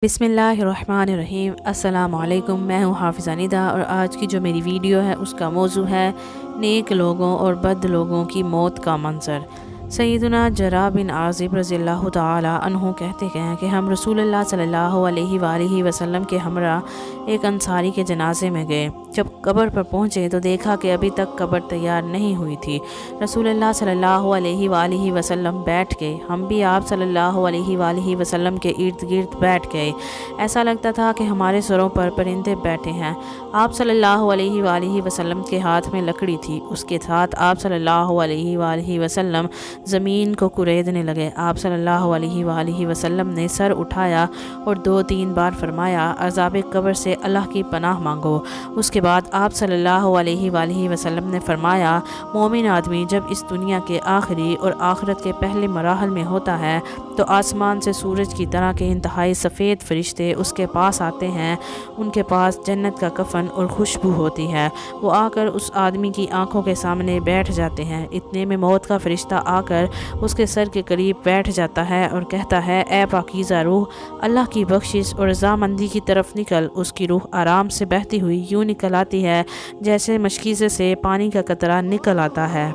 बिस्मिल्लाहिर्रहमानिर्रहीम। अस्सलाम वालेकुम। मैं हूँ हाफ़िज़ा निदा और आज की जो मेरी वीडियो है उसका मौजू है नेक लोगों और बद लोगों की मौत का मंज़र। सैयदना जरा बिन आज़िब रज़ियल्लाहु ताला अन्हु कहते हैं कि हम रसूलुल्लाह सल्लल्लाहु अलैहि वसल्लम के हमरा एक अंसारी के जनाजे में गए। जब कब्र पर पहुँचे तो देखा कि अभी तक कब्र तैयार नहीं हुई थी। रसूलुल्लाह सल्लल्लाहु अलैहि वसल्लम बैठ गए। हम भी आप सल्लल्लाहु अलैहि वसल्लम के इर्द गिर्द बैठ गए। ऐसा लगता था कि हमारे सरों पर परिंदे बैठे हैं। आप सल्लल्लाहु अलैहि वसल्लम के हाथ में लकड़ी थी। उसके साथ आप सल्लल्लाहु अलैहि वसल्लम ज़मीन को कुरेदने लगे। आप सल्लल्लाहु अलैहि वसल्लम ने सर उठाया और 2-3 बार फरमाया, अज़ाब कब्र से अल्लाह की पनाह मांगो। उसके बाद आप सल्लल्लाहु अलैहि वसल्लम ने फरमाया, मोमिन आदमी जब इस दुनिया के आखिरी और आखिरत के पहले मराहल में होता है तो आसमान से सूरज की तरह के इंतहाई सफ़ेद फरिश्ते उसके पास आते हैं। उनके पास जन्नत का कफन और खुशबू होती है। वो आकर उस आदमी की आंखों के सामने बैठ जाते हैं। इतने में मौत का फरिश्ता आकर उसके सर के करीब बैठ जाता है और कहता है, ए पाकीज़ा रूह, अल्लाह की बख्शिश और रज़ामंदी की तरफ निकल। उसकी रूह आराम से बहती हुई यूँ निकल आती है जैसे मशकीज़े से पानी का कतरा निकल आता है।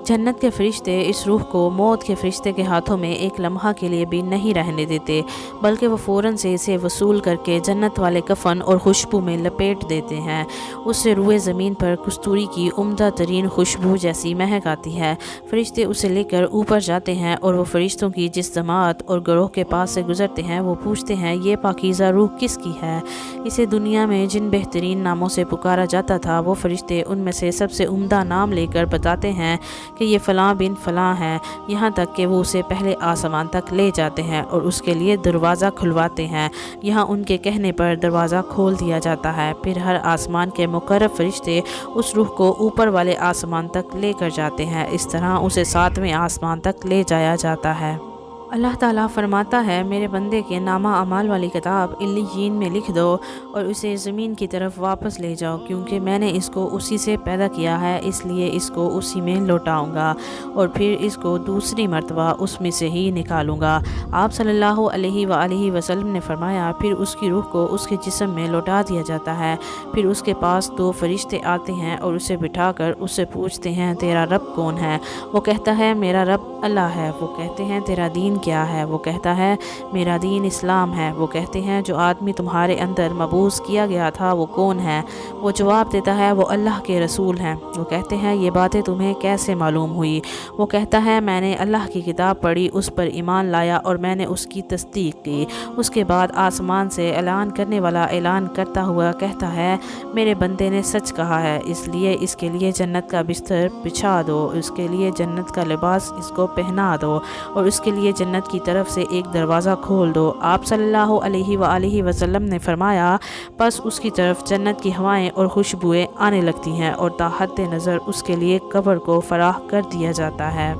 जन्नत के फरिश्ते इस रूह को मौत के फरिश्ते के हाथों में एक लम्हा के लिए भी नहीं रहने देते, बल्कि वो फ़ौरन से इसे वसूल करके जन्नत वाले कफन और खुशबू में लपेट देते हैं। उससे रूए ज़मीन पर कस्तूरी की उम्दा तरीन खुशबू जैसी महक आती है। फरिश्ते उसे लेकर ऊपर जाते हैं और वो फरिश्तों की जिस जमात और ग्रोह के पास से गुजरते हैं वो पूछते हैं, ये पाकीज़ा रूह किसकी है? इसे दुनिया में जिन बेहतरीन नामों से पुकारा जाता था वो फरिश्ते उनमें से सबसे उम्दा नाम लेकर बताते हैं कि ये फ़लाँ बिन फ़लाँ है। यहाँ तक कि वो उसे पहले आसमान तक ले जाते हैं और उसके लिए दरवाज़ा खुलवाते हैं। यहाँ उनके कहने पर दरवाज़ा खोल दिया जाता है। फिर हर आसमान के मुकर्रब फरिश्ते उस रूह को ऊपर वाले आसमान तक लेकर जाते हैं। इस तरह उसे 7वें आसमान तक ले जाया जाता है। अल्लाह ताला फरमाता है, मेरे बंदे के नामा अमाल वाली किताब इल्लियीन में लिख दो और उसे ज़मीन की तरफ वापस ले जाओ, क्योंकि मैंने इसको उसी से पैदा किया है, इसलिए इसको उसी में लौटाऊंगा और फिर इसको दूसरी मर्तबा उसमें से ही निकालूंगा। आप सल्लल्लाहु अलैहि वसल्लम ने फरमाया, फिर उसकी रूह को उसके जिस्म में लौटा दिया जाता है। फिर उसके पास 2 फरिश्ते आते हैं और उसे बिठाकर उससे पूछते हैं, तेरा रब कौन है? वो कहता है, मेरा रब अल्लाह है। वो कहते हैं, तेरा दीन क्या है? वो कहता है, मेरा दीन इस्लाम है। वो कहते हैं, जो आदमी तुम्हारे अंदर मबूस किया गया था वो कौन है? वो जवाब देता है, वो अल्लाह के रसूल हैं। वो कहते हैं, ये बातें तुम्हें कैसे मालूम हुई? वो कहता है, मैंने अल्लाह की किताब पढ़ी, उस पर ईमान लाया और मैंने उसकी तस्दीक की। उसके बाद आसमान से ऐलान करने वाला ऐलान करता हुआ कहता है, मेरे बंदे ने सच कहा है, इसलिए इसके लिए जन्नत का बिस्तर बिछा दो, इसके लिए जन्नत का लिबास इसको पहना दो और उसके लिए जन्नत की तरफ से एक दरवाज़ा खोल दो। आप सल्लल्लाहु अलैहि वसल्लम ने फरमाया, बस उसकी तरफ जन्नत की हवाएं और खुशबुएं आने लगती हैं और ताहत नज़र उसके लिए कब्र को फराह कर दिया जाता है।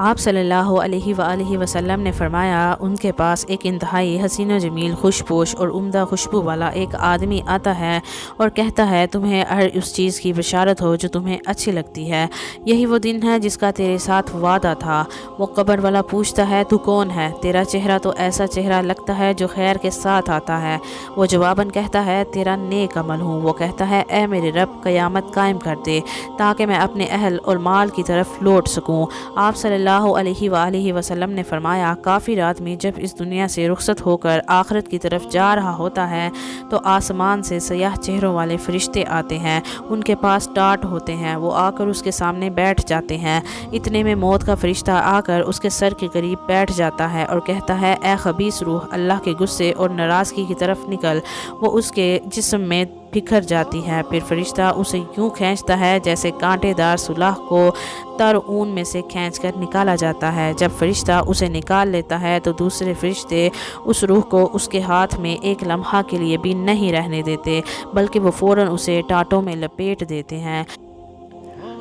आप सल्लल्लाहु अलैहि वसल्लम ने फरमाया, उनके पास एक इंतहाई हसीन जमील खुशपोश और उम्दा खुशबू वाला एक आदमी आता है और कहता है, तुम्हें हर उस चीज़ की बशारत हो जो तुम्हें अच्छी लगती है। यही वो दिन है जिसका तेरे साथ वादा था। वो कब्र वाला पूछता है, तू कौन है? तेरा चेहरा तो ऐसा चेहरा लगता है जो खैर के साथ आता है। वो जवाबन कहता है, तेरा नेक अमल हूँ। वो कहता है, ए मेरे रब, क़यामत कायम कर दे ताकि मैं अपने अहल और माल की तरफ लौट सकूँ। आप सल्लल्लाहु अलैहि वसल्लम ने फरमाया, काफिर आदमी जब इस दुनिया से रुखसत होकर आखिरत की तरफ जा रहा होता है तो आसमान से सयाह चेहरों वाले फरिश्ते आते हैं। उनके पास टाट होते हैं। वो आकर उसके सामने बैठ जाते हैं। इतने में मौत का फरिश्ता आकर उसके सर के करीब बैठ जाता है और कहता है, ए खबीस रूह, अल्लाह के गुस्से और नाराज़गी की तरफ निकल। वो उसके जिस्म में बिखर जाती है। फिर फरिश्ता उसे यूँ खींचता है जैसे कांटेदार सुलाह को तर ऊन में से खींचकर निकाला जाता है। जब फरिश्ता उसे निकाल लेता है तो दूसरे फरिश्ते उस रूह को उसके हाथ में एक लम्हा के लिए भी नहीं रहने देते, बल्कि वो फ़ौरन उसे टाटों में लपेट देते हैं।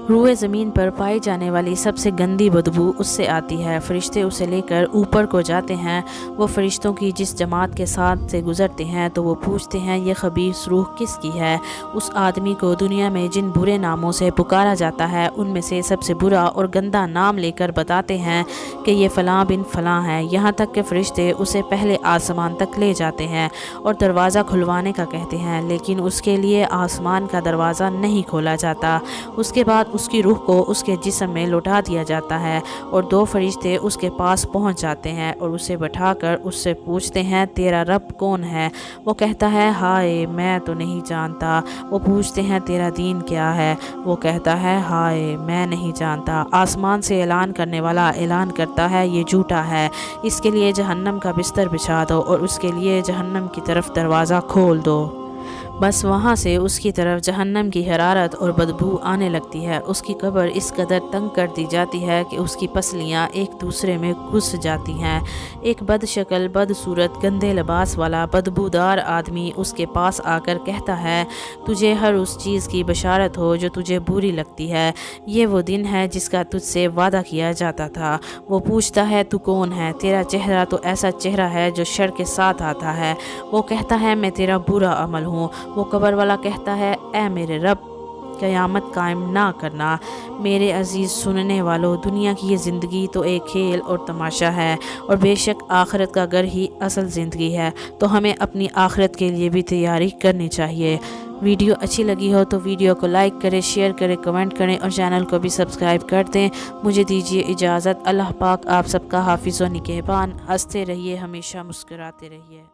रूए ज़मीन पर पाई जाने वाली सबसे गंदी बदबू उससे आती है। फरिश्ते उसे लेकर ऊपर को जाते हैं। वो फरिश्तों की जिस जमात के साथ से गुज़रते हैं तो वो पूछते हैं ये खबीस रूह किसकी है। उस आदमी को दुनिया में जिन बुरे नामों से पुकारा जाता है उनमें से सबसे बुरा और गंदा नाम लेकर बताते हैं कि ये फ़लाँ बिन फ़लाँ है। यहाँ तक कि फरिश्ते उसे पहले आसमान तक ले जाते हैं और दरवाज़ा खुलवाने का कहते हैं, लेकिन उसके लिए आसमान का दरवाज़ा नहीं खोला जाता। उसके बाद उसकी रूह को उसके जिस्म में लौटा दिया जाता है और दो फरिश्ते उसके पास पहुंच जाते हैं और उसे बैठाकर उससे पूछते हैं तेरा रब कौन है। वो कहता है हाय मैं तो नहीं जानता। वो पूछते हैं तेरा दीन क्या है। वो कहता है हाय मैं नहीं जानता। आसमान से ऐलान करने वाला ऐलान करता है ये झूठा है, इसके लिए जहन्नम का बिस्तर बिछा दो और उसके लिए जहन्नम की तरफ दरवाज़ा खोल दो। बस वहाँ से उसकी तरफ जहन्नम की हरारत और बदबू आने लगती है। उसकी कब्र इस कदर तंग कर दी जाती है कि उसकी पसलियाँ एक दूसरे में घुस जाती हैं। एक बदशक्ल बदसूरत गंदे लिबास वाला बदबूदार आदमी उसके पास आकर कहता है तुझे हर उस चीज़ की बशारत हो जो तुझे बुरी लगती है। ये वो दिन है जिसका तुझसे वादा किया जाता था। वो पूछता है तू कौन है। तेरा चेहरा तो ऐसा चेहरा है जो शर के साथ आता है। वो कहता है मैं तेरा बुरा अमल हूँ। वो कब्र वाला कहता है ऐ मेरे रब क़यामत कायम ना करना। मेरे अज़ीज़ सुनने वालों, दुनिया की ये ज़िंदगी तो एक खेल और तमाशा है और बेशक आखिरत का घर ही असल ज़िंदगी है, तो हमें अपनी आखिरत के लिए भी तैयारी करनी चाहिए। वीडियो अच्छी लगी हो तो वीडियो को लाइक करें, शेयर करें, कमेंट करें और चैनल को भी सब्सक्राइब कर दें। मुझे दीजिए इजाज़त। अल्लाह पाक आप सबका हाफिज़ व निगहबान। हंसते रहिए, हमेशा मुस्कुराते रहिए।